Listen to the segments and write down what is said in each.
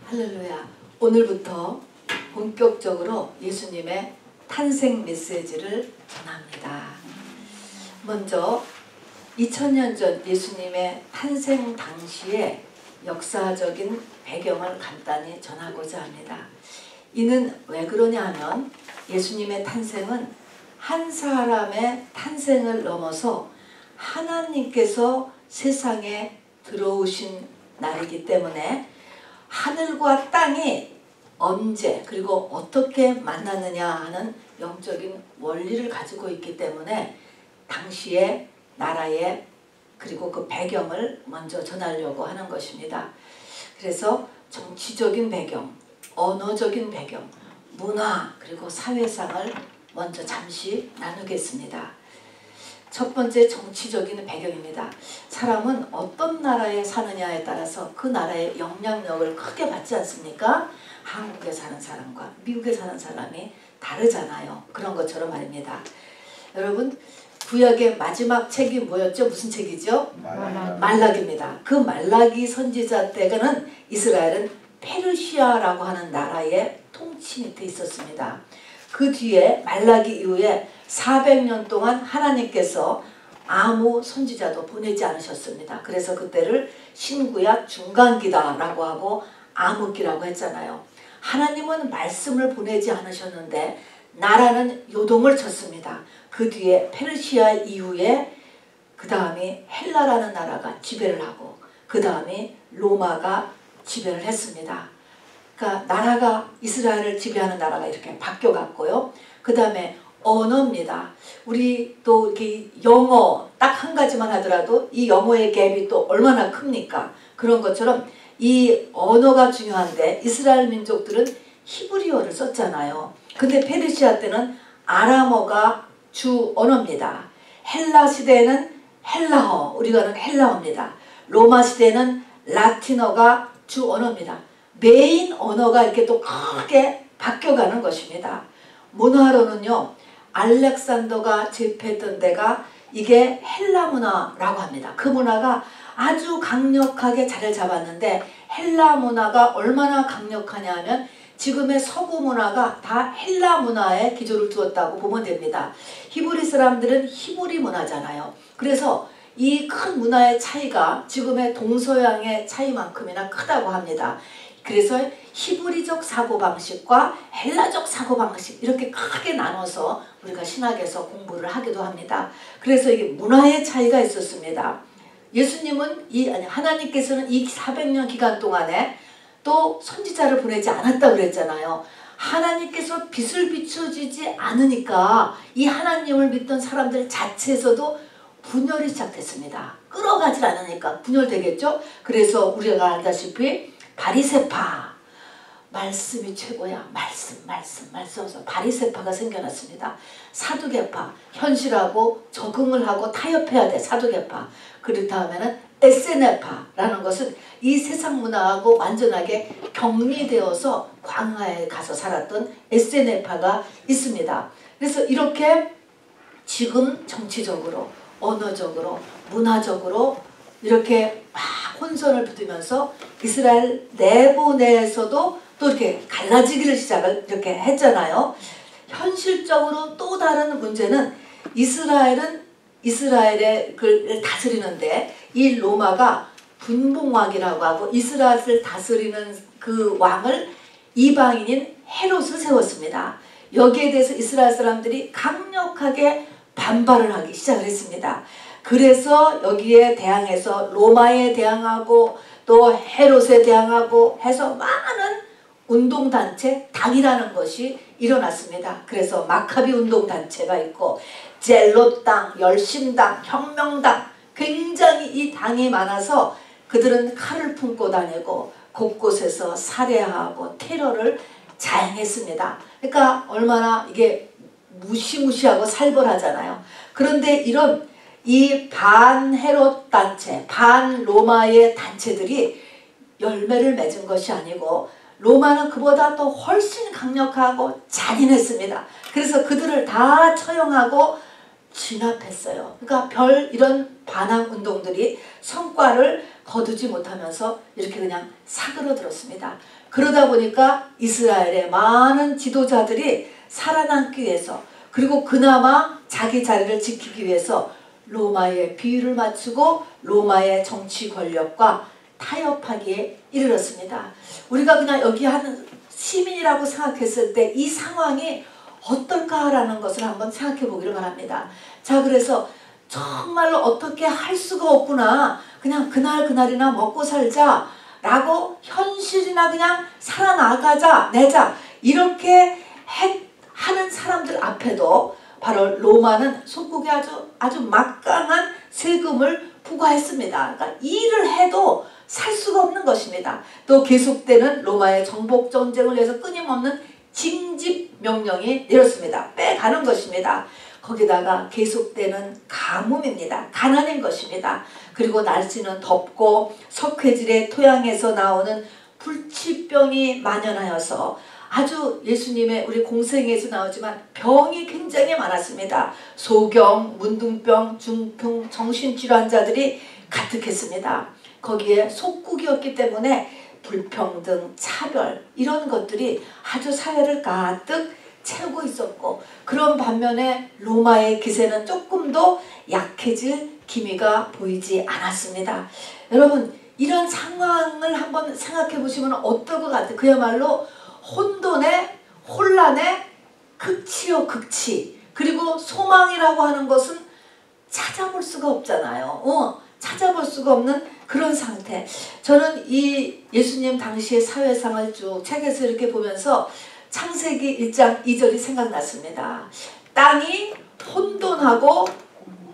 할렐루야. 오늘부터 본격적으로 예수님의 탄생 메시지를 전합니다. 먼저 2000년 전 예수님의 탄생 당시의 역사적인 배경을 간단히 전하고자 합니다. 이는 왜 그러냐 하면 예수님의 탄생은 한 사람의 탄생을 넘어서 하나님께서 세상에 들어오신 날이기 때문에 하늘과 땅이 언제 그리고 어떻게 만나느냐 하는 영적인 원리를 가지고 있기 때문에 당시의 나라의 그리고 그 배경을 먼저 전하려고 하는 것입니다. 그래서 정치적인 배경, 언어적인 배경, 문화 그리고 사회상을 먼저 잠시 나누겠습니다. 첫 번째 정치적인 배경입니다. 사람은 어떤 나라에 사느냐에 따라서 그 나라의 영향력을 크게 받지 않습니까? 한국에 사는 사람과 미국에 사는 사람이 다르잖아요. 그런 것처럼 말입니다. 여러분, 구약의 마지막 책이 뭐였죠? 무슨 책이죠? 말라기입니다. 그 말라기 선지자 때는 이스라엘은 페르시아라고 하는 나라의 통치 밑에 있었습니다. 그 뒤에 말라기 이후에 400년 동안 하나님께서 아무 선지자도 보내지 않으셨습니다. 그래서 그때를 신구약 중간기다라고 하고 암흑기라고 했잖아요. 하나님은 말씀을 보내지 않으셨는데 나라는 요동을 쳤습니다. 그 뒤에 페르시아 이후에 그 다음에 헬라라는 나라가 지배를 하고 그 다음에 로마가 지배를 했습니다. 그러니까 나라가 이스라엘을 지배하는 나라가 이렇게 바뀌어갔고요. 그 다음에 언어입니다. 우리 또 이렇게 영어 딱 한 가지만 하더라도 이 영어의 갭이 또 얼마나 큽니까? 그런 것처럼 이 언어가 중요한데 이스라엘 민족들은 히브리어를 썼잖아요. 근데 페르시아 때는 아람어가 주 언어입니다. 헬라 시대에는 헬라어, 우리가 하는 헬라어입니다. 로마 시대에는 라틴어가 주 언어입니다. 메인 언어가 이렇게 또 크게 바뀌어가는 것입니다. 문화로는요, 알렉산더가 제패했던 데가 이게 헬라 문화라고 합니다. 그 문화가 아주 강력하게 자리를 잡았는데 헬라 문화가 얼마나 강력하냐 하면 지금의 서구 문화가 다 헬라 문화에 기초를 두었다고 보면 됩니다. 히브리 사람들은 히브리 문화잖아요. 그래서 이 큰 문화의 차이가 지금의 동서양의 차이만큼이나 크다고 합니다. 그래서 히브리적 사고방식과 헬라적 사고방식 이렇게 크게 나눠서 우리가 신학에서 공부를 하기도 합니다. 그래서 이게 문화의 차이가 있었습니다. 예수님은 하나님께서는 이 400년 기간 동안에 또 선지자를 보내지 않았다고 그랬잖아요. 하나님께서 빛을 비춰주지 않으니까 이 하나님을 믿던 사람들 자체에서도 분열이 시작됐습니다. 끌어가질 않으니까 분열되겠죠. 그래서 우리가 알다시피 바리새파, 말씀이 최고야. 말씀 해서 바리새파가 생겨났습니다. 사두개파, 현실하고 적응을 하고 타협해야 돼. 사두개파. 그 다음에는 에세네파라는 것은 이 세상 문화하고 완전하게 격리되어서 광야에 가서 살았던 에세네파가 있습니다. 그래서 이렇게 지금 정치적으로, 언어적으로, 문화적으로 이렇게 막 혼선을 부리면서 이스라엘 내부 내에서도 또 이렇게 갈라지기를 시작을 이렇게 했잖아요. 현실적으로 또 다른 문제는 이스라엘을 다스리는데 이 로마가 분봉왕이라고 하고 이스라엘을 다스리는 그 왕을 이방인인 헤롯을 세웠습니다. 여기에 대해서 이스라엘 사람들이 강력하게 반발을 하기 시작을 했습니다. 그래서 여기에 대항해서 로마에 대항하고 또 헤롯에 대항하고 해서 많은 운동단체, 당이라는 것이 일어났습니다. 그래서 마카비 운동단체가 있고 젤롯당, 열심당, 혁명당 굉장히 이 당이 많아서 그들은 칼을 품고 다니고 곳곳에서 살해하고 테러를 자행했습니다. 그러니까 얼마나 이게 무시무시하고 살벌하잖아요. 그런데 이런 이 반헤롯 단체, 반로마의 단체들이 열매를 맺은 것이 아니고 로마는 그보다 또 훨씬 강력하고 잔인했습니다. 그래서 그들을 다 처형하고 진압했어요. 그러니까 이런 반항 운동들이 성과를 거두지 못하면서 이렇게 그냥 사그러들었습니다. 그러다 보니까 이스라엘의 많은 지도자들이 살아남기 위해서, 그리고 그나마 자기 자리를 지키기 위해서 로마의 비위를 맞추고 로마의 정치 권력과 타협하기에 이르렀습니다. 우리가 그냥 여기 하는 시민이라고 생각했을 때 이 상황이 어떨까라는 것을 한번 생각해 보기를 바랍니다. 자, 그래서 정말로 어떻게 할 수가 없구나, 그냥 그날이나 먹고 살자 라고, 현실이나 그냥 살아나가자, 내자, 이렇게 하는 사람들 앞에도 바로 로마는 속국에 아주 막강한 세금을 부과했습니다. 그러니까 일을 해도 살 수가 없는 것입니다. 또 계속되는 로마의 정복 전쟁을 위해서 끊임없는 징집 명령이 내렸습니다. 빼가는 것입니다. 거기다가 계속되는 가뭄입니다. 가난인 것입니다. 그리고 날씨는 덥고 석회질의 토양에서 나오는 불치병이 만연하여서 아주 예수님의 우리 공생에서 나오지만 병이 굉장히 많았습니다. 소경, 문둥병, 중풍, 정신질환자들이 가득했습니다. 거기에 속국이었기 때문에 불평등, 차별, 이런 것들이 아주 사회를 가득 채우고 있었고, 그런 반면에 로마의 기세는 조금도 약해질 기미가 보이지 않았습니다. 여러분, 이런 상황을 한번 생각해 보시면 어떨 것 같아요? 그야말로 혼돈의, 혼란의 극치요 극치. 그리고 소망이라고 하는 것은 찾아볼 수가 없잖아요. 찾아볼 수가 없는 그런 상태. 저는 이 예수님 당시의 사회상을 쭉 책에서 이렇게 보면서 창세기 1장 2절이 생각났습니다. 땅이 혼돈하고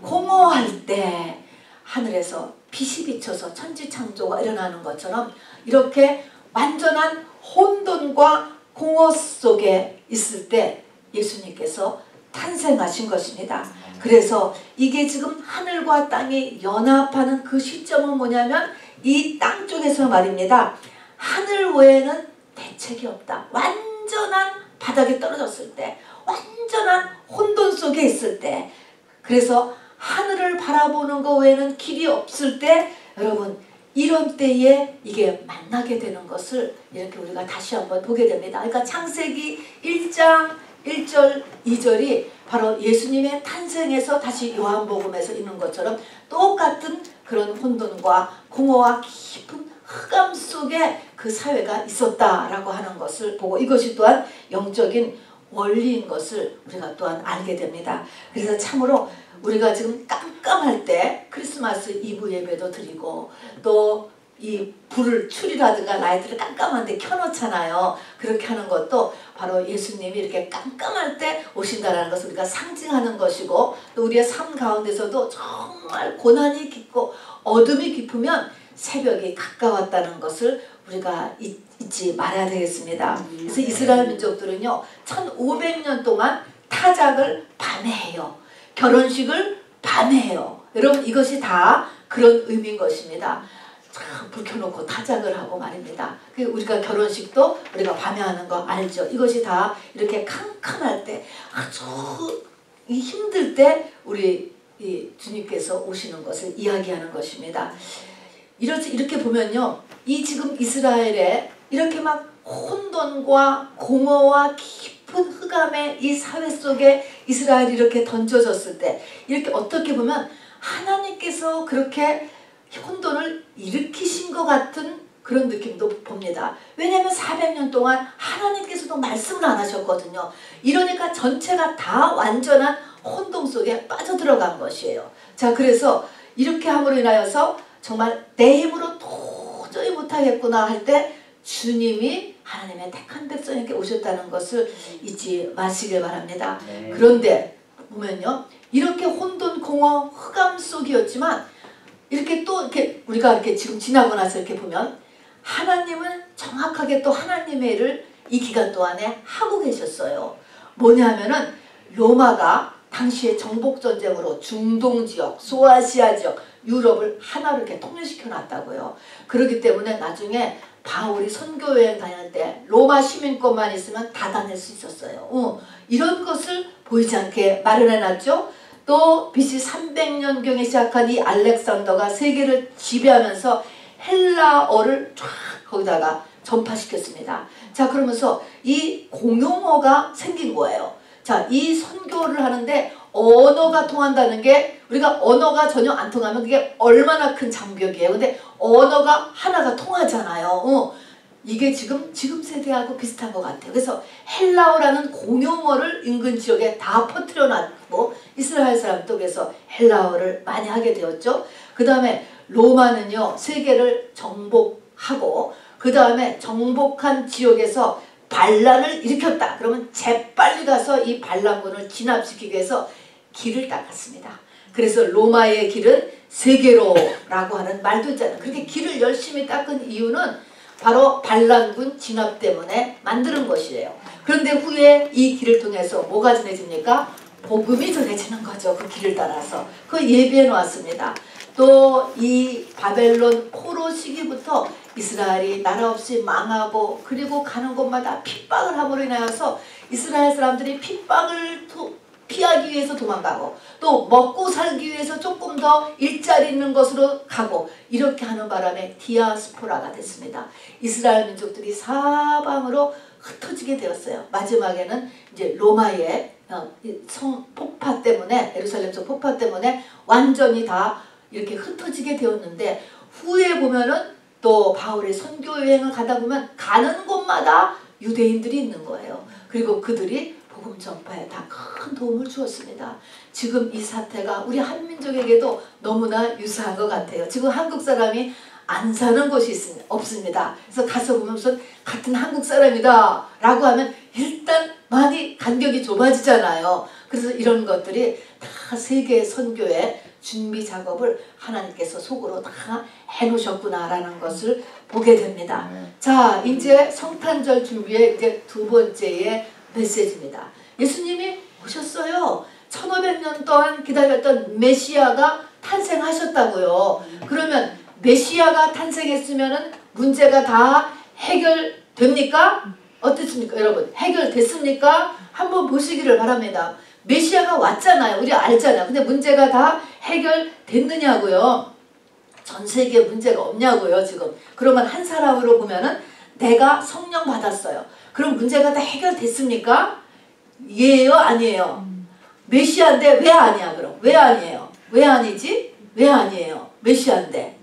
공허할 때 하늘에서 빛이 비쳐서 천지창조가 일어나는 것처럼 이렇게 완전한 혼돈과 공허 속에 있을 때 예수님께서 탄생하신 것입니다. 그래서 이게 지금 하늘과 땅이 연합하는 그 시점은 뭐냐면 이 땅 쪽에서 말입니다. 하늘 외에는 대책이 없다. 완전한 바닥에 떨어졌을 때, 완전한 혼돈 속에 있을 때, 그래서 하늘을 바라보는 것 외에는 길이 없을 때, 여러분 이런 때에 이게 만나게 되는 것을 이렇게 우리가 다시 한번 보게 됩니다. 그러니까 창세기 1장 1절 2절이 바로 예수님의 탄생에서 다시 요한복음에서 있는 것처럼 똑같은 그런 혼돈과 공허와 깊은 흑암 속에 그 사회가 있었다라고 하는 것을 보고, 이것이 또한 영적인 원리인 것을 우리가 또한 알게 됩니다. 그래서 참으로 우리가 지금 깜깜할 때 크리스마스 이브 예배도 드리고, 또 이 불을 추리라든가 라이트를 깜깜한데 켜놓잖아요. 그렇게 하는 것도 바로 예수님이 이렇게 깜깜할 때 오신다라는 것을 우리가 상징하는 것이고, 또 우리의 삶 가운데서도 정말 고난이 깊고 어둠이 깊으면 새벽이 가까웠다는 것을 우리가 잊지 말아야 되겠습니다. 그래서 이스라엘 민족들은요 1500년 동안 타작을 밤에 해요. 결혼식을 밤에 해요. 여러분 이것이 다 그런 의미인 것입니다. 불 켜놓고 타작을 하고 말입니다. 우리가 결혼식도 우리가 밤에 하는 거 알죠? 이것이 다 이렇게 캄캄할 때, 아주 힘들 때 우리 주님께서 오시는 것을 이야기하는 것입니다. 이렇게 보면요, 이 지금 이스라엘에 이렇게 막 혼돈과 공허와 깊은 흑암의 이 사회 속에 이스라엘이 이렇게 던져졌을 때, 이렇게 어떻게 보면 하나님께서 그렇게 혼돈을 일으키신 것 같은 그런 느낌도 봅니다. 왜냐하면 400년 동안 하나님께서도 말씀을 안 하셨거든요. 이러니까 전체가 다 완전한 혼돈 속에 빠져들어간 것이에요. 자, 그래서 이렇게 함으로 인하여서 정말 내 힘으로 도저히 못하겠구나 할 때 주님이 하나님의 택한 백성에게 오셨다는 것을 잊지 마시길 바랍니다. 그런데 보면요, 이렇게 혼돈, 공허, 흑암 속이었지만 이렇게 또 이렇게 우리가 이렇게 지금 지나고 나서 이렇게 보면 하나님은 정확하게 또 하나님의 일을 이 기간 동안에 하고 계셨어요. 뭐냐면은 로마가 당시에 정복전쟁으로 중동 지역, 소아시아 지역, 유럽을 하나로 이렇게 통일시켜 놨다고요. 그렇기 때문에 나중에 바울이 선교여행 다닐 때 로마 시민권만 있으면 다 다닐 수 있었어요. 이런 것을 보이지 않게 마련해 놨죠. 또 BC 300년경에 시작한 이 알렉산더가 세계를 지배하면서 헬라어를 쫙 거기다가 전파시켰습니다. 자, 그러면서 이 공용어가 생긴 거예요. 자, 이 선교를 하는데 언어가 통한다는 게, 우리가 언어가 전혀 안 통하면 그게 얼마나 큰 장벽이에요. 근데 언어가 하나가 통하잖아요. 이게 지금 세대하고 비슷한 것 같아요. 그래서 헬라어라는 공용어를 인근 지역에 다 퍼뜨려 놨고, 이스라엘 사람도 그래서 헬라어를 많이 하게 되었죠. 그 다음에 로마는요, 세계를 정복하고, 그 다음에 정복한 지역에서 반란을 일으켰다. 그러면 재빨리 가서 이 반란군을 진압시키기 위해서 길을 닦았습니다. 그래서 로마의 길은 세계로라고 하는 말도 있잖아요. 그렇게 길을 열심히 닦은 이유는 바로 반란군 진압 때문에 만드는 것이에요. 그런데 후에 이 길을 통해서 뭐가 전해집니까? 복음이 전해지는 거죠. 그 길을 따라서. 그거 예비해 놓았습니다. 또 이 바벨론 포로 시기부터 이스라엘이 나라 없이 망하고, 그리고 가는 곳마다 핍박을 함으로 인하여서 이스라엘 사람들이 핍박을 피하기 위해서 도망가고, 또 먹고 살기 위해서 조금 더 일자리 있는 곳으로 가고, 이렇게 하는 바람에 디아스포라가 됐습니다. 이스라엘 민족들이 사방으로 흩어지게 되었어요. 마지막에는 이제 로마의 성 폭파 때문에, 예루살렘 성 폭파 때문에 완전히 다 이렇게 흩어지게 되었는데, 후에 보면은 또 바울의 선교 여행을 가다 보면 가는 곳마다 유대인들이 있는 거예요. 그리고 그들이 복음 전파에 다 큰 도움을 주었습니다. 지금 이 사태가 우리 한민족에게도 너무나 유사한 것 같아요. 지금 한국 사람이 안 사는 곳이 없습니다. 그래서 가서 보면 무슨 같은 한국 사람이다 라고 하면 일단 많이 간격이 좁아지잖아요. 그래서 이런 것들이 다 세계 선교의 준비 작업을 하나님께서 속으로 다 해놓으셨구나라는 것을 보게 됩니다. 자, 이제 성탄절 준비의 이제 두 번째의 메시지입니다. 예수님이 오셨어요. 1500년 동안 기다렸던 메시아가 탄생하셨다고요. 그러면 메시아가 탄생했으면 문제가 다 해결됩니까? 어떻습니까, 여러분? 해결됐습니까? 한번 보시기를 바랍니다. 메시아가 왔잖아요. 우리 알잖아요. 근데 문제가 다 해결됐느냐고요. 전 세계에 문제가 없냐고요, 지금. 그러면 한 사람으로 보면은 내가 성령 받았어요. 그럼 문제가 다 해결됐습니까? 예요, 아니에요? 메시아인데 왜 아니야, 그럼? 왜 아니에요? 왜 아니지? 왜 아니에요? 메시아인데.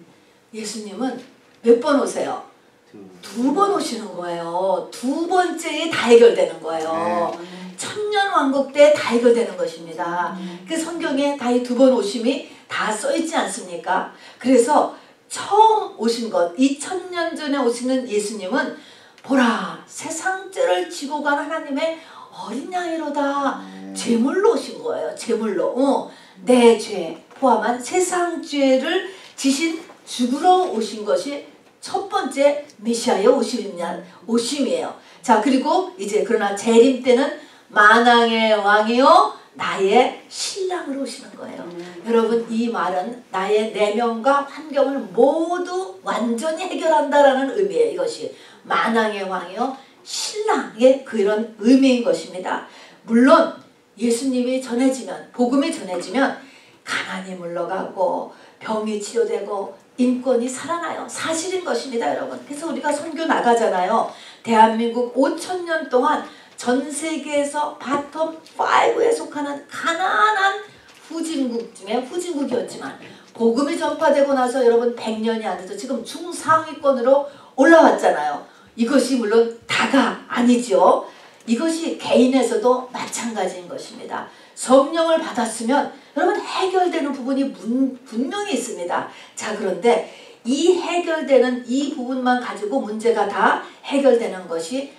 예수님은 몇 번 오세요? 두 번 오시는 거예요. 두 번째에 다 해결되는 거예요. 천년왕국 때 다 해결되는 것입니다. 그 성경에 다 이 두 번 오심이 다 써있지 않습니까? 그래서 처음 오신 것, 2000년 전에 오시는 예수님은 보라, 세상죄를 지고 간 하나님의 어린 양이로다. 제물로 오신 거예요. 제물로. 내 죄 포함한 세상 죄를 지신 죽으러 오신 것이 첫 번째 메시아의 오심이에요. 자, 그리고 이제 그러나 재림 때는 만왕의 왕이요 나의 신랑으로 오시는 거예요. 여러분, 이 말은 나의 내면과 환경을 모두 완전히 해결한다라는 의미예요. 이것이 만왕의 왕이요 신랑의 그런 의미인 것입니다. 물론 예수님이 전해지면, 복음이 전해지면 가난이 물러가고 병이 치료되고 인권이 살아나요. 사실인 것입니다, 여러분. 그래서 우리가 선교 나가잖아요. 대한민국 5000년 동안 전 세계에서 바텀 5에 속하는 가난한 후진국 중에 후진국이었지만 복음이 전파되고 나서 여러분 100년이 안 돼서 지금 중상위권으로 올라왔잖아요. 이것이 물론 다가 아니죠. 이것이 개인에서도 마찬가지인 것입니다. 성령을 받았으면 여러분 해결되는 부분이 분명히 있습니다. 자, 그런데 이 해결되는 이 부분만 가지고 문제가 다 해결되는 것이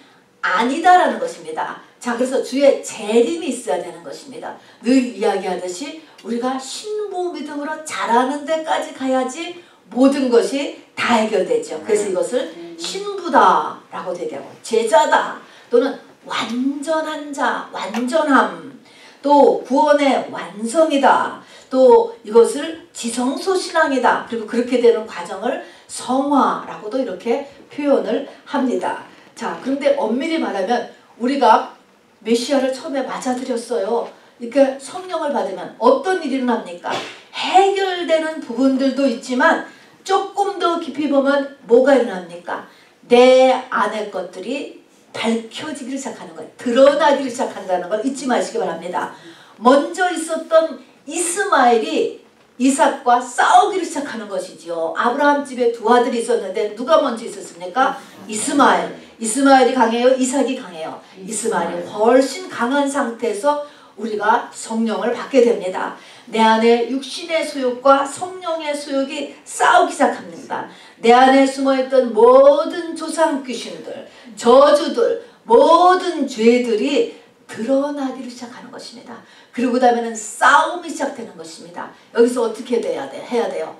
아니다라는 것입니다. 자, 그래서 주의 재림이 있어야 되는 것입니다. 늘 이야기하듯이 우리가 신부 믿음으로 자라는 데까지 가야지 모든 것이 다 해결되죠. 그래서 이것을 신부다라고 얘기하고 제자다 또는 완전한 자, 완전함, 또 구원의 완성이다, 또 이것을 지성소신앙이다. 그리고 그렇게 되는 과정을 성화라고도 이렇게 표현을 합니다. 자, 그런데 엄밀히 말하면 우리가 메시아를 처음에 맞아들였어요. 이렇게 성령을 받으면 어떤 일이 일어납니까? 해결되는 부분들도 있지만 조금 더 깊이 보면 뭐가 일어납니까? 내 안의 것들이 밝혀지기 시작하는 거예요. 드러나기 시작한다는 걸 잊지 마시기 바랍니다. 먼저 있었던 이스마엘이 이삭과 싸우기를 시작하는 것이지요. 아브라함 집에 두 아들이 있었는데 누가 먼저 있었습니까? 이스마엘. 이스마엘이 강해요? 이삭이 강해요? 이스마엘이 훨씬 강한 상태에서 우리가 성령을 받게 됩니다. 내 안에 육신의 소욕과 성령의 소욕이 싸우기 시작합니다. 내 안에 숨어있던 모든 조상 귀신들, 저주들, 모든 죄들이 드러나기를 시작하는 것입니다. 그리고 그 다음에는 싸움이 시작되는 것입니다. 여기서 어떻게 해야 돼요?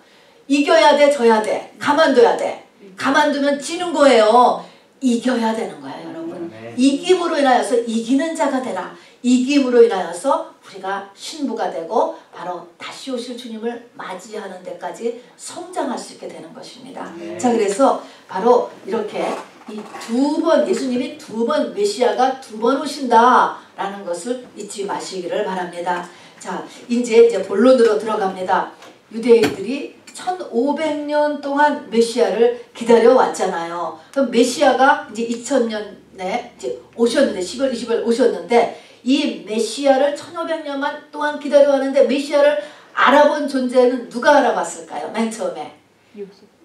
이겨야 돼, 져야 돼, 가만둬야 돼. 가만두면 지는 거예요. 이겨야 되는 거예요, 여러분. 이김으로 인하여서 이기는 자가 되라. 이김으로 인하여서 우리가 신부가 되고 바로 다시 오실 주님을 맞이하는 데까지 성장할 수 있게 되는 것입니다. 자, 그래서 바로 이렇게 이 두 번, 예수님이 두 번, 메시아가 두 번 오신다라는 것을 잊지 마시기를 바랍니다. 자, 이제 본론으로 들어갑니다. 유대인들이 1500년 동안 메시아를 기다려왔잖아요. 그럼 메시아가 이제 2000년에 이제 오셨는데, 10월 20일 오셨는데, 이 메시아를 1500년 동안 기다려왔는데, 메시아를 알아본 존재는 누가 알아봤을까요? 맨 처음에.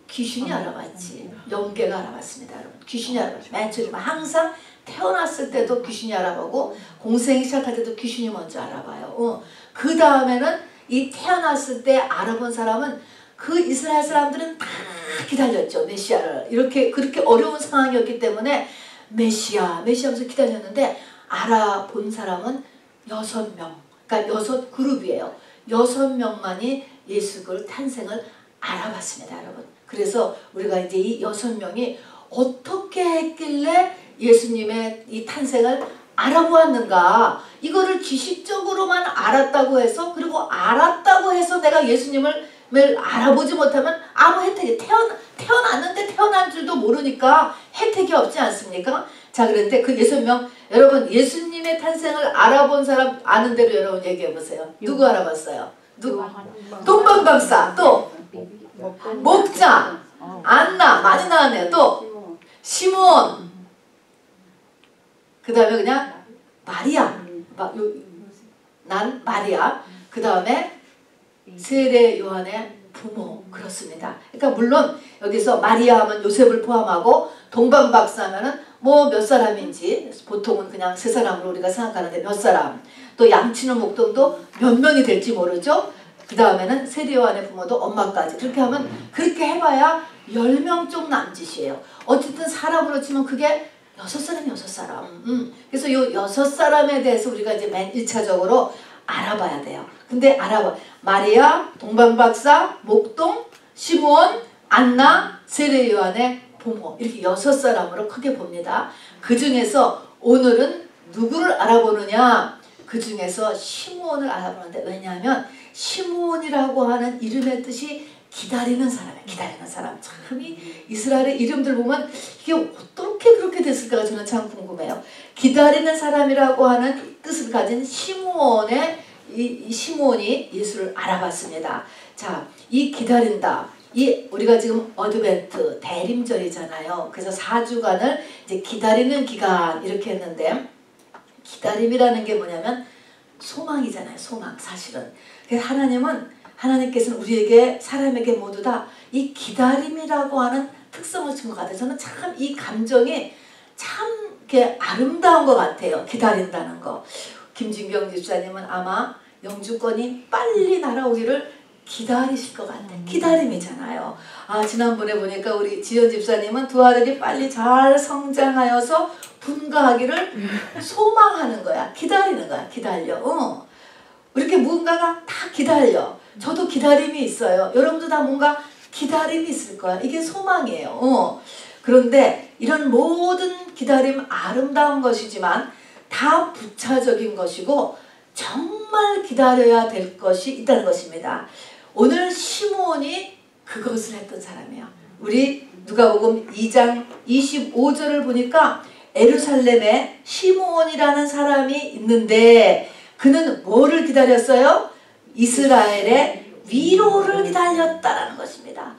귀신이 알아봤지. 영계가 알아봤습니다, 여러분. 귀신이 알아봤지. 맨 처음에 항상 태어났을 때도 귀신이 알아보고 공생이 시작할 때도 귀신이 먼저 알아봐요. 그 다음에는 이 태어났을 때 알아본 사람은 그 이스라엘 사람들은 다 기다렸죠. 메시아를. 그렇게 어려운 상황이었기 때문에 메시아 하면서 기다렸는데 알아본 사람은 6명. 그러니까 6그룹이에요. 6명만이 예수 그 탄생을 알아봤습니다, 여러분. 그래서 우리가 이제 이 6명이 어떻게 했길래 예수님의 이 탄생을 알아보았는가, 이거를 지식적으로만 알았다고 해서, 그리고 알았다고 해서 내가 예수님을 알아보지 못하면 아무 혜택이, 태어났는데 태어난 줄도 모르니까 혜택이 없지 않습니까? 자, 그런데 그 6명, 여러분 예수님의 탄생을 알아본 사람 아는 대로 여러분 얘기해 보세요. 누구 알아봤어요? 동방박사, 또 목자, 안나, 많이 나왔네요. 또 시몬, 그 다음에 그냥 마리아, 난 마리아, 그 다음에 세례 요한의 부모. 그렇습니다. 그러니까 물론 여기서 마리아 하면 요셉을 포함하고 동방박사 하면은 뭐 몇 사람인지 보통은 그냥 3사람으로 우리가 생각하는데 몇 사람, 또 양치는 목동도 몇 명이 될지 모르죠. 그 다음에는 세례 요한의 부모도 엄마까지, 그렇게 하면, 그렇게 해봐야 10명 쪽 남짓이에요. 어쨌든 사람으로 치면 그게 6사람. 그래서 이 6사람에 대해서 우리가 이제 맨 1차적으로 알아봐야 돼요. 근데 마리아, 동방박사, 목동, 시므온, 안나, 세례 요한의 부모, 이렇게 6사람으로 크게 봅니다. 그 중에서 오늘은 누구를 알아보느냐? 그 중에서 시므온을 알아보는데, 왜냐하면 시므온이라고 하는 이름의 뜻이 기다리는 사람이에요. 기다리는 사람. 참 이 이스라엘의 이름들 보면 이게 어떻게 그렇게 됐을까 저는 참 궁금해요. 기다리는 사람이라고 하는 뜻을 가진 시므온의 이 시므온이 예수를 알아봤습니다. 자, 이 기다린다. 우리가 지금 어드벤트 대림절이잖아요. 그래서 4주간을 이제 기다리는 기간 이렇게 했는데, 기다림이라는 게 뭐냐면 소망이잖아요. 소망. 사실은. 그래서 하나님께서는 우리에게, 사람에게 모두 다 이 기다림이라고 하는 특성을 준 것 같아요. 저는 참 이 감정이 참 이렇게 아름다운 것 같아요. 기다린다는 거. 김진경 집사님은 아마 영주권이 빨리 날아오기를 기다리실 것 같아요. 기다림이잖아요. 지난번에 보니까 우리 지연 집사님은 두 아들이 빨리 잘 성장하여서 분가하기를 소망하는 거야. 기다리는 거야. 기다려. 이렇게 무언가가 다 기다려. 저도 기다림이 있어요. 여러분도 다 뭔가 기다림이 있을 거야. 이게 소망이에요. 그런데 이런 모든 기다림 아름다운 것이지만 다 부차적인 것이고 정말 기다려야 될 것이 있다는 것입니다. 오늘 시므온이 그것을 했던 사람이에요. 우리 누가복음 2장 25절을 보니까 예루살렘에 시므온이라는 사람이 있는데 그는 뭐를 기다렸어요? 이스라엘의 위로를 기다렸다라는 것입니다.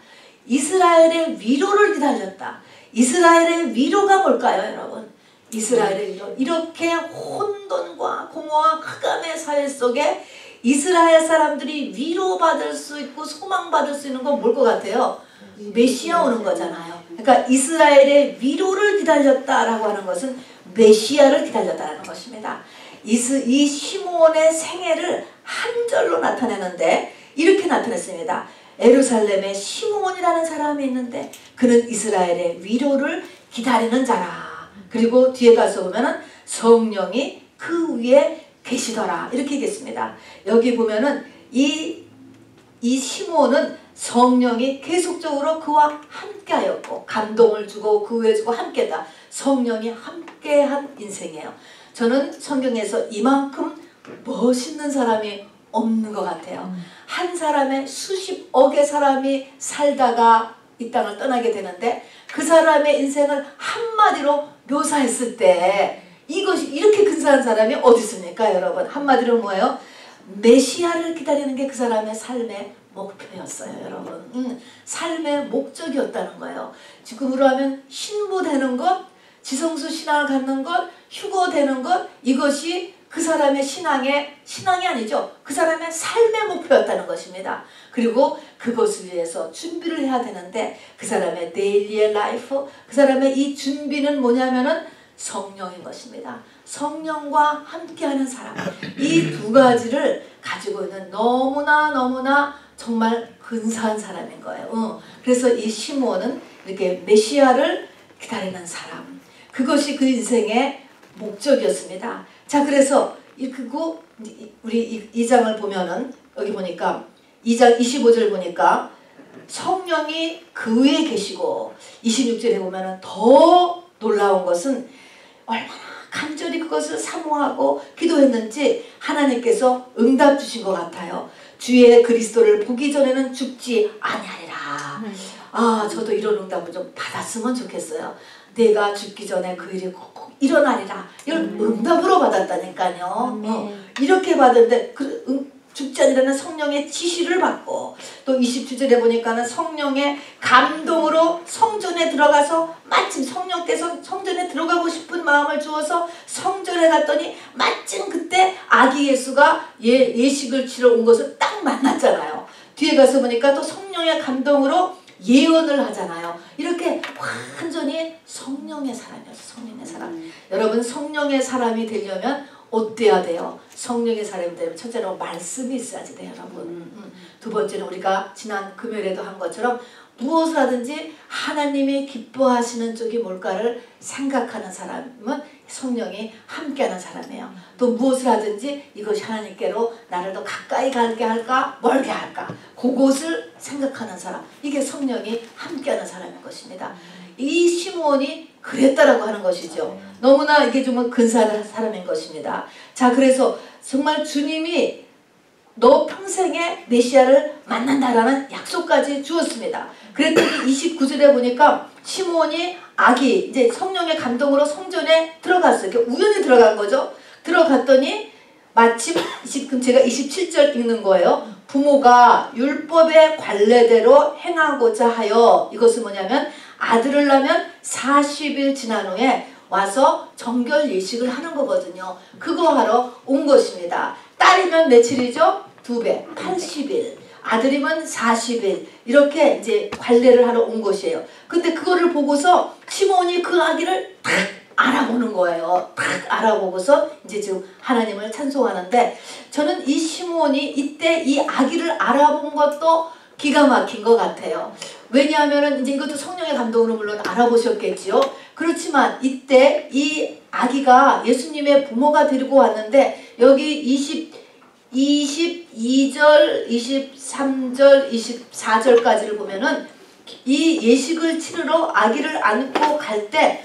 이스라엘의 위로를 기다렸다. 이스라엘의 위로가 뭘까요, 여러분? 이스라엘의 위로. 이렇게 혼돈과 공허와 흑암의 사회 속에 이스라엘 사람들이 위로받을 수 있고 소망받을 수 있는 건 뭘 것 같아요? 메시아 오는 거잖아요. 그러니까 이스라엘의 위로를 기다렸다라고 하는 것은 메시아를 기다렸다라는 것입니다. 이 시므온의 생애를 한 절로 나타내는데 이렇게 나타냈습니다. 예루살렘에 시므온이라는 사람이 있는데 그는 이스라엘의 위로를 기다리는 자라. 그리고 뒤에 가서 보면은 성령이 그 위에 계시더라. 이렇게 얘기했습니다. 여기 보면은 이 시므온은 성령이 계속적으로 그와 함께하였고 감동을 주고 그 위에 주고 함께다. 성령이 함께한 인생이에요. 저는 성경에서 이만큼 멋있는 사람이 없는 것 같아요. 한 사람의 수십억의 사람이 살다가 이 땅을 떠나게 되는데 그 사람의 인생을 한마디로 묘사했을 때 이것이 이렇게 근사한 사람이 어디 있습니까, 여러분? 한마디로 뭐예요? 메시아를 기다리는 게 그 사람의 삶의 목표였어요, 여러분. 삶의 목적이었다는 거예요. 지금으로 하면 신부되는 것, 지성수 신앙을 갖는 것, 휴거되는 것, 이것이 그 사람의 신앙이 아니죠. 그 사람의 삶의 목표였다는 것입니다. 그리고 그것을 위해서 준비를 해야 되는데 그 사람의 데일리의 라이프, 그 사람의 이 준비는 뭐냐면은 성령인 것입니다. 성령과 함께하는 사람. 이 두 가지를 가지고 있는 너무나 정말 근사한 사람인 거예요. 그래서 이 시므온은 이렇게 메시아를 기다리는 사람. 그것이 그 인생의 목적이었습니다. 자, 그래서 그리고 우리 이 장을 보면은 여기 보니까 2장 25절 보니까 성령이 그 위에 계시고 26절에 보면은 더 놀라운 것은 얼마나 간절히 그것을 사모하고 기도했는지 하나님께서 응답 주신 것 같아요. 주의 그리스도를 보기 전에는 죽지 아니하리라. 아, 저도 이런 응답을 좀 받았으면 좋겠어요. 내가 죽기 전에 그 일이 꼭 일어나리라. 이걸 응답으로 받았다니까요. 이렇게 받은데 죽지 않으라는 성령의 지시를 받고 또 27절에 보니까는 성령의 감동으로 성전에 들어가서 마침 성령께서 성전에 들어가고 싶은 마음을 주어서 성전에 갔더니 마침 그때 아기 예수가 예식을 치러 온 것을 딱 만났잖아요. 뒤에 가서 보니까 또 성령의 감동으로 예언을 하잖아요. 이렇게 완전히 성령의 사람이었어요. 성령의 사람. 여러분, 성령의 사람이 되려면 어때야 돼요? 성령의 사람이 되면 첫째로 말씀이 있어야지 돼요, 여러분. 두 번째는 우리가 지난 금요일에도 한 것처럼 무엇을 하든지 하나님이 기뻐하시는 쪽이 뭘까를 생각하는 사람은 성령이 함께하는 사람이에요. 또 무엇을 하든지 이것이 하나님께로 나를 더 가까이 가게 할까 멀게 할까 그것을 생각하는 사람, 이게 성령이 함께하는 사람인 것입니다. 이 시므온이 그랬다라고 하는 것이죠. 너무나 이게 좀 근사한 사람인 것입니다. 자, 그래서 정말 주님이 너 평생에 메시아를 만난다라는 약속까지 주었습니다. 그랬더니 29절에 보니까 시므온이 아기 이제 성령의 감동으로 성전에 들어갔어요. 이렇게 우연히 들어간 거죠. 들어갔더니 마침 지금 제가 27절 읽는 거예요. 부모가 율법의 관례대로 행하고자 하여, 이것은 뭐냐면 아들을 낳으면 40일 지난 후에 와서 정결 예식을 하는 거거든요. 그거 하러 온 것입니다. 딸이면 며칠이죠? 2배, 80일. 아들이면 40일. 이렇게 이제 관례를 하러 온 것이에요. 근데 그거를 보고서 시므온이 그 아기를 탁 알아보는 거예요. 탁 알아보고서 이제 지금 하나님을 찬송하는데, 저는 이 시므온이 이때 이 아기를 알아본 것도 기가 막힌 것 같아요. 왜냐하면은 이제 이것도 성령의 감동으로 물론 알아보셨겠지요. 그렇지만 이때 이 아기가 예수님의 부모가 데리고 왔는데 여기 22절, 23절, 24절까지를 보면은 이 예식을 치르러 아기를 안고 갈 때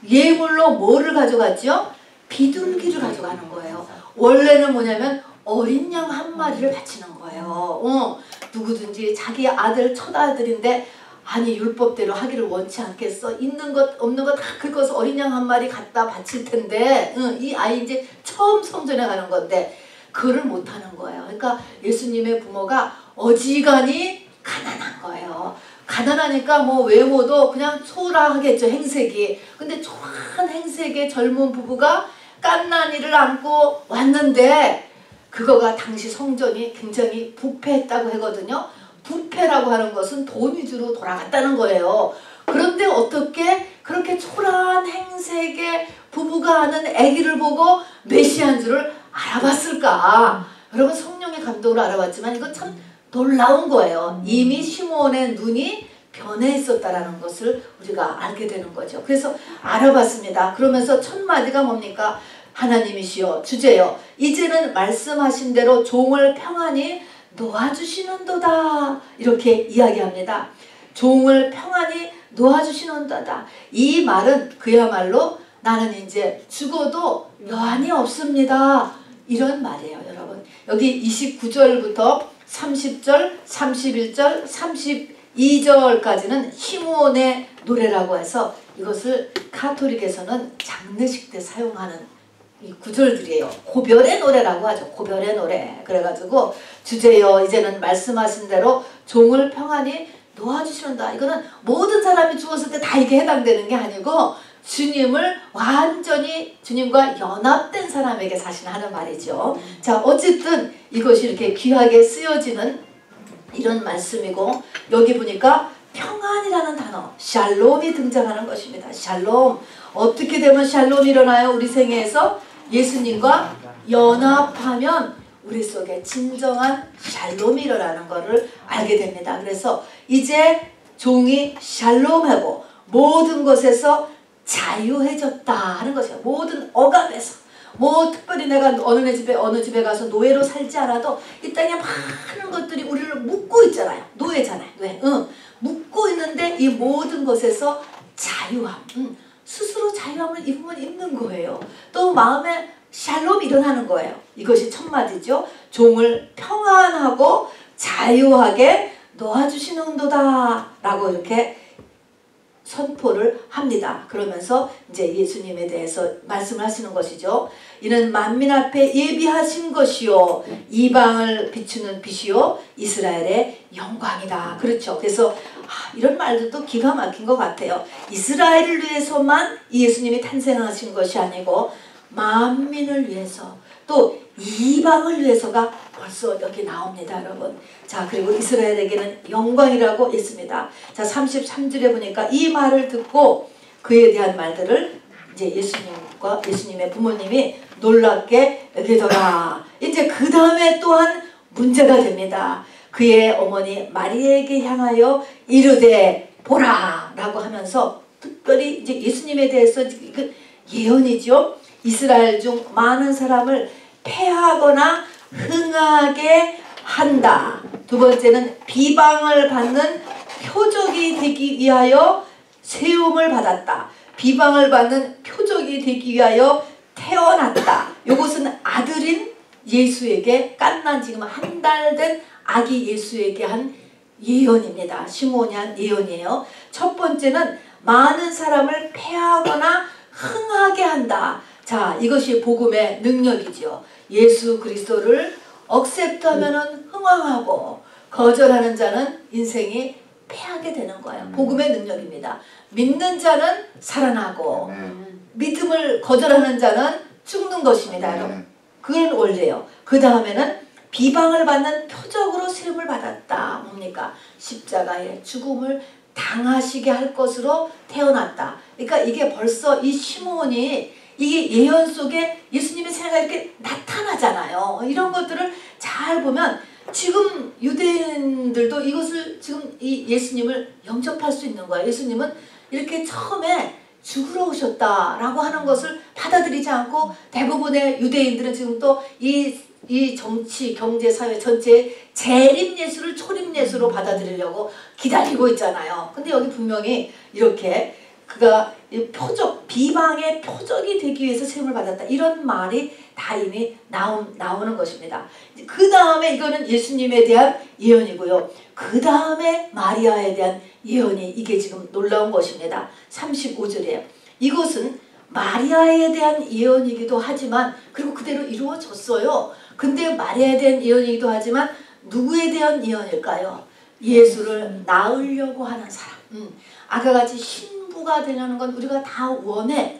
예물로 뭐를 가져갔죠? 비둘기를 가져가는 거예요. 원래는 뭐냐면 어린 양 한 마리를 바치는 거예요. 누구든지 자기 아들 첫 아들인데 아니 율법대로 하기를 원치 않겠어? 있는 것 없는 것 다 긁어서 어린 양 한 마리 갖다 바칠 텐데 이 아이 이제 처음 성전에 가는 건데 그거를 못하는 거예요. 그러니까 예수님의 부모가 어지간히 가난한 거예요. 가난하니까 뭐 외모도 그냥 초라하겠죠, 행색이. 근데 초라한 행색의 젊은 부부가 갓난이를 안고 왔는데 그거가 당시 성전이 굉장히 부패했다고 하거든요. 부패라고 하는 것은 돈 위주로 돌아갔다는 거예요. 그런데 어떻게 그렇게 초라한 행색의 부부가 하는 아기를 보고 메시아인 줄을 알아봤을까? 여러분, 성령의 감동으로 알아봤지만 이건 참 놀라운 거예요. 이미 시므온의 눈이 변해 있었다라는 것을 우리가 알게 되는 거죠. 그래서 알아봤습니다. 그러면서 첫 마디가 뭡니까? 하나님이시여 주제여 이제는 말씀하신 대로 종을 평안히 놓아주시는도다. 이렇게 이야기합니다. 종을 평안히 놓아주시는도다. 이 말은 그야말로 나는 이제 죽어도 여한이 없습니다. 이런 말이에요, 여러분. 여기 29절부터 30절, 31절, 32절까지는 시므온의 노래라고 해서 이것을 가톨릭에서는 장례식 때 사용하는 이 구절들이에요. 고별의 노래라고 하죠. 고별의 노래. 그래가지고 주제여 이제는 말씀하신 대로 종을 평안히 놓아주시는다. 이거는 모든 사람이 죽었을 때 다 이게 해당되는 게 아니고 주님을 완전히 주님과 연합된 사람에게 사실 하는 말이죠. 자, 어쨌든 이것이 이렇게 귀하게 쓰여지는 이런 말씀이고 여기 보니까 평안이라는 단어 샬롬이 등장하는 것입니다. 샬롬. 어떻게 되면 샬롬이 일어나요? 우리 생애에서 예수님과 연합하면 우리 속에 진정한 샬롬이 일어나는 것을 알게 됩니다. 그래서 이제 종이 샬롬하고 모든 것에서 자유해졌다 하는 것이에요. 모든 억압에서. 뭐 특별히 내가 어느 집에 가서 노예로 살지 않아도 이 땅에 많은 것들이 우리를 묶고 있잖아요. 노예잖아요. 노예. 묶고 있는데 이 모든 것에서 자유함. 스스로 자유함을 입으면 입는 거예요. 또 마음에 샬롬이 일어나는 거예요. 이것이 첫 마디죠. 종을 평안하고 자유하게 놓아주시는도다 라고 이렇게 선포를 합니다. 그러면서 이제 예수님에 대해서 말씀을 하시는 것이죠. 이는 만민 앞에 예비하신 것이요 이방을 비추는 빛이요 이스라엘의 영광이다. 그렇죠. 그래서 이런 말들도 기가 막힌 것 같아요. 이스라엘을 위해서만 이 예수님이 탄생하신 것이 아니고 만민을 위해서 또 이방을 위해서가 벌써 여기 나옵니다, 여러분. 자, 그리고 이스라엘에게는 영광이라고 했습니다. 자, 33절에 보니까 이 말을 듣고 그에 대한 말들을 이제 예수님과 예수님의 부모님이 놀랍게 여기더라. 이제 그 다음에 또한 문제가 됩니다. 그의 어머니 마리아에게 향하여 이르되 보라 라고 하면서 특별히 이제 예수님에 대해서 예언이죠. 이스라엘 중 많은 사람을 패하거나 흥하게 한다. 두 번째는 비방을 받는 표적이 되기 위하여 세움을 받았다. 비방을 받는 표적이 되기 위하여 태어났다. 이것은 아들인 예수에게 갓난 지금 한 달 된 아기 예수에게 한 예언입니다. 시므온이 한 예언이에요. 첫 번째는 많은 사람을 패하거나 흥하게 한다. 자, 이것이 복음의 능력이죠. 예수 그리스도를 억셉트하면은 흥황하고 거절하는 자는 인생이 패하게 되는 거예요. 복음의 능력입니다. 믿는 자는 살아나고 믿음을 거절하는 자는 죽는 것입니다. 여러분. 그건 원래요. 그 다음에는 비방을 받는 표적으로 세움을 받았다. 뭡니까? 십자가의 죽음을 당하시게 할 것으로 태어났다. 그러니까 이게 벌써 이 시므온이 이게 예언 속에 예수님의 생애가 이렇게 나타나잖아요. 이런 것들을 잘 보면 지금 유대인들도 이것을 지금 이 예수님을 영접할 수 있는 거야. 예수님은 이렇게 처음에 죽으러 오셨다라고 하는 것을 받아들이지 않고 대부분의 유대인들은 지금 또 이 정치, 경제, 사회 전체의 재림 예수를 초림 예수로 받아들이려고 기다리고 있잖아요. 근데 여기 분명히 이렇게 그가 표적, 비방의 표적이 되기 위해서 세움을 받았다. 이런 말이 다 이미 나오는 것입니다. 그 다음에 이거는 예수님에 대한 예언이고요. 그 다음에 마리아에 대한 예언이 이게 지금 놀라운 것입니다. 35절이에요. 이것은 마리아에 대한 예언이기도 하지만 그리고 그대로 이루어졌어요. 근데 마리아에 대한 예언이기도 하지만 누구에 대한 예언일까요? 예수를 낳으려고 하는 사람. 아까 같이 신부가 되려는 건 우리가 다 원해.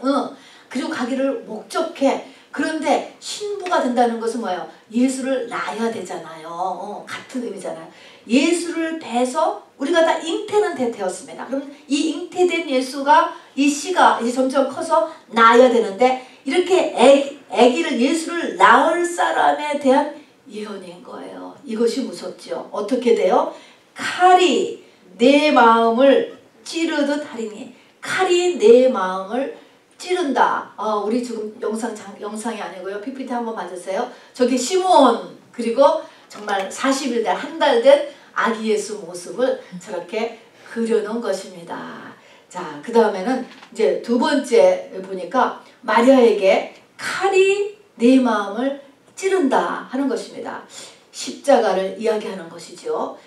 그리고 가기를 목적해. 그런데 신부가 된다는 것은 뭐예요? 예수를 낳아야 되잖아요. 같은 의미잖아요. 예수를 뵈서 우리가 다 잉태는 되었습니다. 그럼 이 잉태된 예수가 이 씨가 이제 점점 커서 낳아야 되는데 이렇게 아기를 예수를 낳을 사람에 대한 예언인 거예요. 이것이 무섭죠. 어떻게 돼요? 칼이 내 마음을 찌르듯 하리니. 칼이 내 마음을 찌른다. 우리 지금 영상이 아니고요. PPT 한번 봐주세요. 저기 시몬 그리고 정말 40일 한 달 된 아기 예수 모습을 저렇게 그려놓은 것입니다. 자, 그 다음에는 이제 두 번째 보니까 마리아에게 칼이 내 마음을 찌른다 하는 것입니다. 십자가를 이야기하는 것이죠.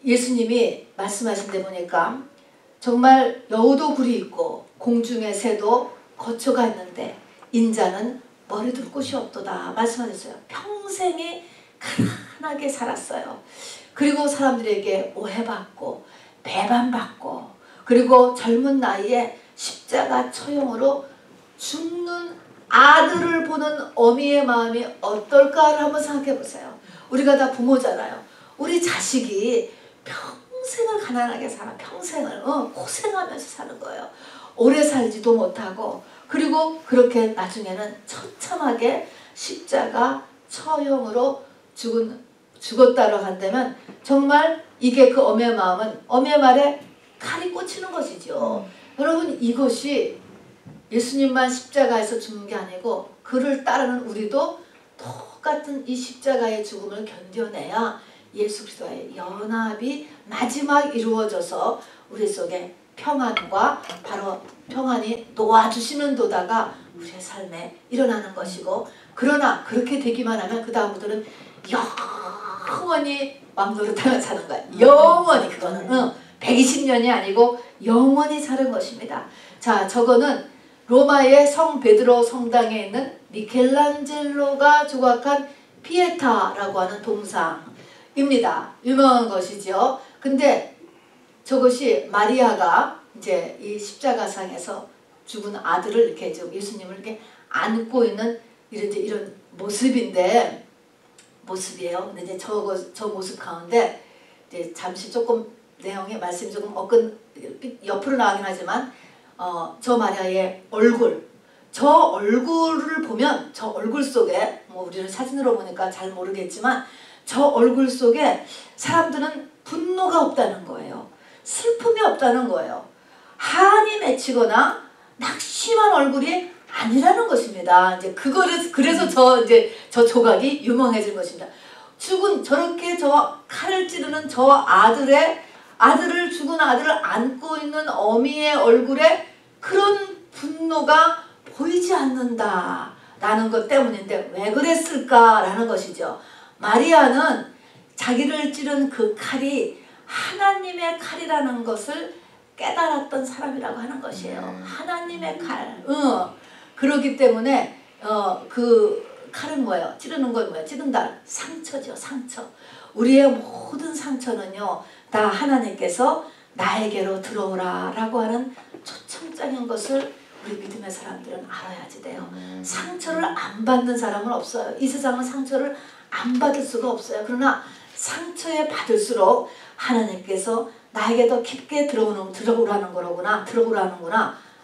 예수님이 말씀하신 데 보니까 정말 여우도 굴이 있고 공중의 새도 거처가 있는데 인자는 머리 둘 곳이 없도다 말씀하셨어요. 평생이 가난하게 살았어요. 그리고 사람들에게 오해받고 배반받고 그리고 젊은 나이에 십자가 처형으로 죽는 아들을 보는 어미의 마음이 어떨까를 한번 생각해 보세요. 우리가 다 부모잖아요. 우리 자식이 평생을 가난하게 살아. 평생을 고생하면서 사는 거예요. 오래 살지도 못하고 그리고 그렇게 나중에는 처참하게 십자가 처형으로 죽었다고 한다면 정말 이게 그 어미의 마음은 어미의 말에 칼이 꽂히는 것이죠. 여러분 이것이 예수님만 십자가에서 죽는 게 아니고 그를 따르는 우리도 똑같은 이 십자가의 죽음을 견뎌내야 예수 그리스도와의 연합이 마지막 이루어져서 우리 속에 평안과 바로 평안이 놓아주시는 도다가 우리의 삶에 일어나는 것이고 그러나 그렇게 되기만 하면 그 다음부터는 영원히 왕노릇하며 사는 거야. 영원히 그거는 120년이 아니고 영원히 사는 것입니다. 자, 저거는 로마의 성 베드로 성당에 있는 미켈란젤로가 조각한 피에타라고 하는 동상입니다. 유명한 것이죠. 근데 저것이 마리아가 이제 이 십자가상에서 죽은 아들을 이렇게 예수님을 이렇게 안고 있는 이런 모습이에요. 근데 이제 저 모습 가운데 이제 잠시 조금 내용의 말씀이 조금 옆으로 나가긴 하지만 저 마리아의 얼굴, 저 얼굴을 보면 저 얼굴 속에 뭐 우리는 사진으로 보니까 잘 모르겠지만 저 얼굴 속에 사람들은 분노가 없다는 거예요. 슬픔이 없다는 거예요. 한이 맺히거나 낙심한 얼굴이 아니라는 것입니다. 이제 그래서 저 조각이 유명해진 것입니다. 저렇게 저 칼을 찌르는 저 죽은 아들을 안고 있는 어미의 얼굴에 그런 분노가 보이지 않는다라는 것 때문인데 왜 그랬을까라는 것이죠. 마리아는 자기를 찌른 그 칼이 하나님의 칼이라는 것을 깨달았던 사람이라고 하는 것이에요. 하나님의 칼. 그렇기 때문에 그 칼은 뭐예요? 찌르는 건 뭐예요? 찌른다. 상처죠. 상처. 우리의 모든 상처는요. 다 하나님께서 나에게로 들어오라 라고 하는 초청장인 것을 우리 믿음의 사람들은 알아야지 돼요. 상처를 안 받는 사람은 없어요. 이 세상은 상처를 안 받을 수가 없어요. 그러나 상처에 받을수록 하나님께서 나에게 더 깊게 들어오라는 거로구나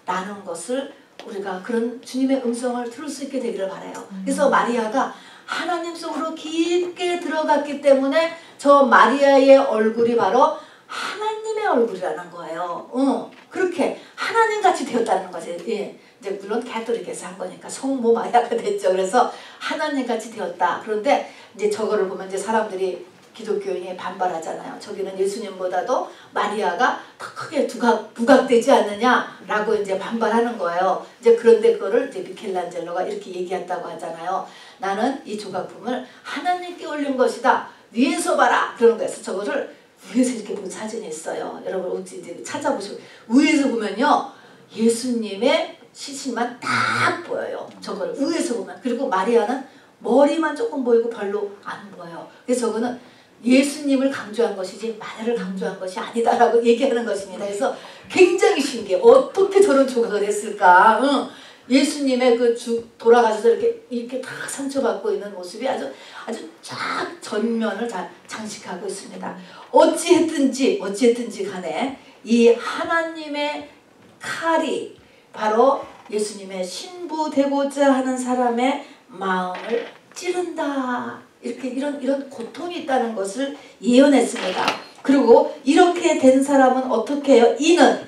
라는 것을 우리가 그런 주님의 음성을 들을 수 있게 되기를 바라요. 그래서 마리아가 하나님 속으로 깊게 들어갔기 때문에 저 마리아의 얼굴이 바로 하나님의 얼굴이라는 거예요. 그렇게 하나님같이 되었다는 거지. 예. 이제 물론 가톨릭에서 한 거니까 성모 마리아가 됐죠. 그래서 하나님같이 되었다. 그런데 이제 저거를 보면 이제 사람들이 기독교인이 반발하잖아요. 저기는 예수님보다도 마리아가 더 크게 부각되지 않느냐라고 이제 반발하는 거예요. 이제 그런데 그거를 이제 미켈란젤로가 이렇게 얘기했다고 하잖아요. 나는 이 조각품을 하나님께 올린 것이다. 위에서 봐라. 그러는 거예요. 저거를 위에서 이렇게 본 사진이 있어요. 여러분 이제 찾아보시고 위에서 보면요. 예수님의 시신만 딱 보여요. 저거를 위에서 보면. 그리고 마리아는 머리만 조금 보이고 별로 안 보여요. 그래서 저거는 예수님을 강조한 것이지 마리아를 강조한 것이 아니다라고 얘기하는 것입니다. 그래서 굉장히 신기해. 어떻게 저런 조각을 했을까? 응. 예수님의 그 돌아가셔서 이렇게 다 상처받고 있는 모습이 아주 쫙 전면을 다 장식하고 있습니다. 어찌했든지 간에 이 하나님의 칼이 바로 예수님의 신부 되고자 하는 사람의 마음을 찌른다. 이런 고통이 있다는 것을 예언했습니다. 그리고 이렇게 된 사람은 어떻게 해요? 이는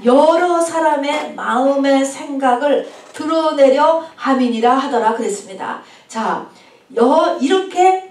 여러 사람의 마음의 생각을 드러내려 함이니라 하더라 그랬습니다. 자, 이렇게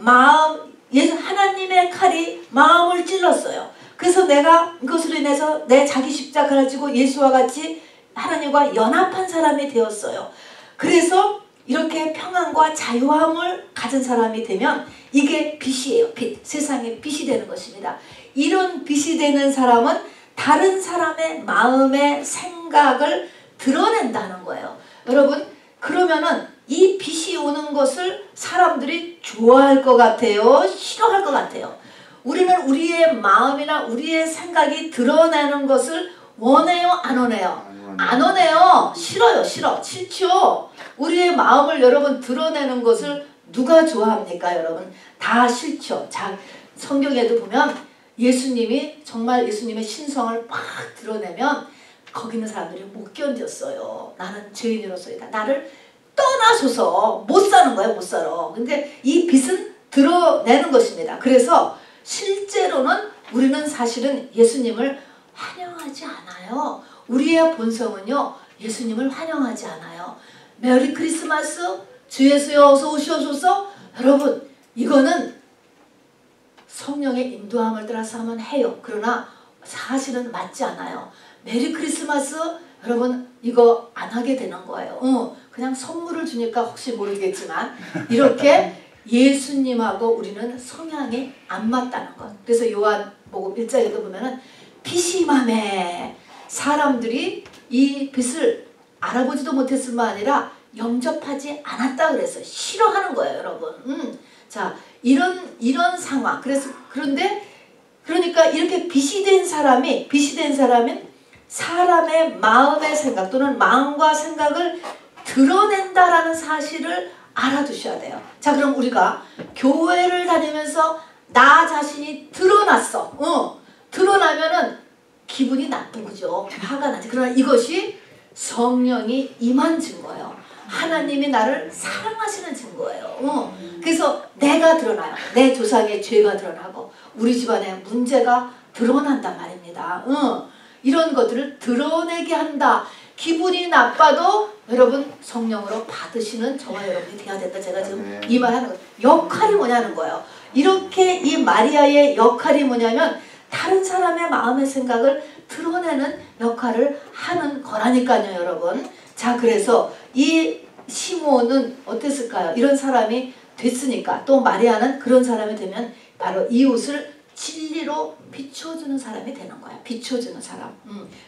하나님의 칼이 마음을 찔렀어요. 그래서 내가 이것으로 인해서 내 자기 십자가를 지고 예수와 같이 하나님과 연합한 사람이 되었어요. 그래서 이렇게 평안과 자유함을 가진 사람이 되면 이게 빛이에요. 빛. 세상의 빛이 되는 것입니다. 이런 빛이 되는 사람은 다른 사람의 마음의 생각을 드러낸다는 거예요. 여러분, 그러면은 이 빛이 오는 것을 사람들이 좋아할 것 같아요? 싫어할 것 같아요? 우리는 우리의 마음이나 우리의 생각이 드러내는 것을 원해요? 안 원해요? 안 원해요. 싫어요. 싫죠. 우리의 마음을 여러분 드러내는 것을 누가 좋아합니까? 여러분 다 싫죠. 자, 성경에도 보면 예수님이 정말 예수님의 신성을 막 드러내면 거기 있는 사람들이 못 견뎠어요. 나는 죄인으로서이다. 나를 떠나소서. 못 사는 거예요. 못 살아. 근데 이 빛은 드러내는 것입니다. 그래서 실제로는 우리는 사실은 예수님을 환영하지 않아요. 우리의 본성은요, 예수님을 환영하지 않아요. 메리 크리스마스, 주 예수여 어서 오시옵소서. 여러분, 이거는 성령의 인도함을 따라서 하면 해요. 그러나 사실은 맞지 않아요. 메리 크리스마스, 여러분 이거 안 하게 되는 거예요. 그냥 선물을 주니까 혹시 모르겠지만 이렇게 예수님하고 우리는 성향이 안 맞다는 것. 그래서 요한복음 1장에도 보면은 빛이 임하매 사람들이 이 빛을 알아보지도 못했을 뿐만 아니라 영접하지 않았다 그랬어요. 싫어하는 거예요, 여러분. 자, 이런 상황. 그러니까 이렇게 빛이 된 사람은 사람의 마음의 생각 또는 마음과 생각을 드러낸다라는 사실을 알아두셔야 돼요. 자, 그럼 우리가 교회를 다니면서 나 자신이 드러났어. 드러나면은 기분이 나쁜 거죠. 화가 나지. 그러나 이것이 성령이 임한 증거예요. 하나님이 나를 사랑하시는 증거예요. 그래서 내가 드러나요. 내 조상의 죄가 드러나고 우리 집안의 문제가 드러난단 말입니다. 이런 것들을 드러내게 한다. 기분이 나빠도 여러분 성령으로 받으시는 저와 여러분이 돼야 된다. 제가 지금 이 말 하는 거예요. 역할이 뭐냐는 거예요. 이렇게 이 마리아의 역할이 뭐냐면 다른 사람의 마음의 생각을 드러내는 역할을 하는 거라니까요, 여러분. 자, 그래서 이 시몬은 어땠을까요? 이런 사람이 됐으니까. 또 마리아는 그런 사람이 되면 바로 이웃을 진리로 비춰주는 사람이 되는 거야. 비춰주는 사람.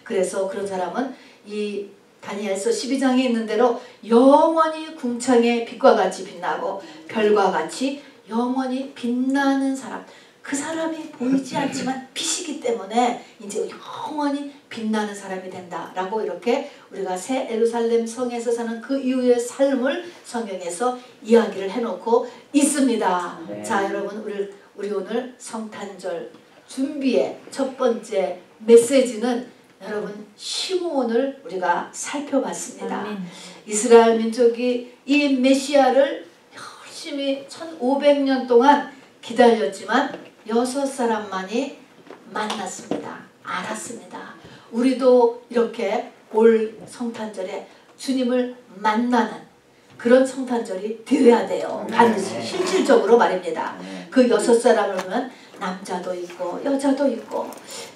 그래서 그런 사람은 이 다니엘서 12장에 있는 대로 영원히 궁창의 빛과 같이 빛나고 별과 같이 영원히 빛나는 사람. 그 사람이 보이지 않지만 빛이기 때문에 이제 영원히 빛나는 사람이 된다라고 이렇게 우리가 새 예루살렘 성에서 사는 그 이후의 삶을 성경에서 이야기를 해놓고 있습니다. 네. 자, 여러분 우리 오늘 성탄절 준비의 첫 번째 메시지는 여러분 시므온을 우리가 살펴봤습니다. 아멘. 이스라엘 민족이 이 메시아를 열심히 1500년 동안 기다렸지만 6사람만이 만났습니다. 알았습니다. 우리도 이렇게 올 성탄절에 주님을 만나는 그런 성탄절이 되어야 돼요. 반드시 실질적으로 말입니다. 그 6사람을 보면 남자도 있고 여자도 있고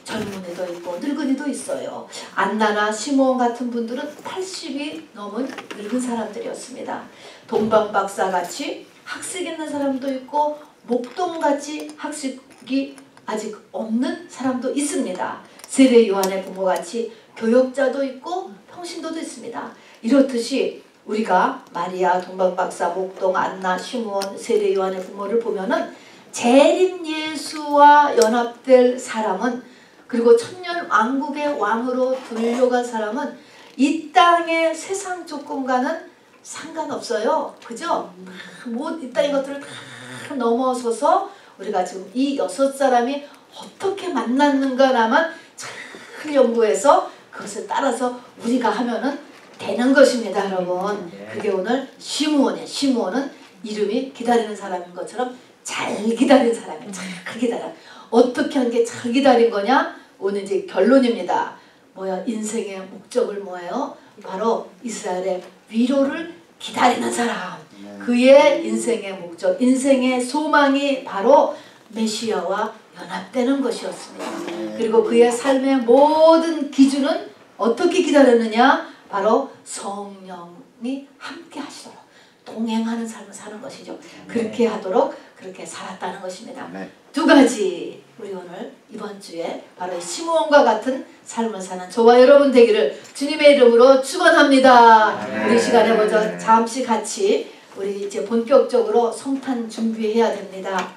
젊은이도 있고 늙은이도 있어요. 안나나 시므온 같은 분들은 80이 넘은 늙은 사람들이었습니다. 동방박사같이 학식 있는 사람도 있고 목동같이 학식이 아직 없는 사람도 있습니다. 세례 요한의 부모같이 교역자도 있고 평신도도 있습니다. 이렇듯이 우리가 마리아, 동방박사, 목동, 안나, 시므온, 세례 요한의 부모를 보면은 재림 예수와 연합될 사람은, 그리고 천년 왕국의 왕으로 불려간 사람은 이 땅의 세상 조건과는 상관없어요. 그죠? 이 땅의 것들을 다 넘어서서 우리가 지금 이 6사람이 어떻게 만났는가나만 잘 연구해서 그것을 따라서 우리가 하면은 되는 것입니다, 여러분. 그게 오늘 시므온이에요. 시므온은 이름이 기다리는 사람인 것처럼 잘 기다린 사람이에요. 잘 기다려. 어떻게 한 게 잘 기다린 거냐? 오늘 이제 결론입니다. 뭐야? 인생의 목적을 뭐예요? 바로 이스라엘의 위로를 기다리는 사람. 그의 인생의 목적, 인생의 소망이 바로 메시아와 연합되는 것이었습니다. 그리고 그의 삶의 모든 기준은 어떻게 기다렸느냐? 바로 성령이 함께 하시도록 동행하는 삶을 사는 것이죠. 그렇게 하도록 그렇게 살았다는 것입니다. 두 가지 우리 오늘 이번 주에 바로 시므온과 같은 삶을 사는 저와 여러분 되기를 주님의 이름으로 축원합니다. 우리 시간에 먼저 잠시 같이 우리 이제 본격적으로 성탄 준비해야 됩니다.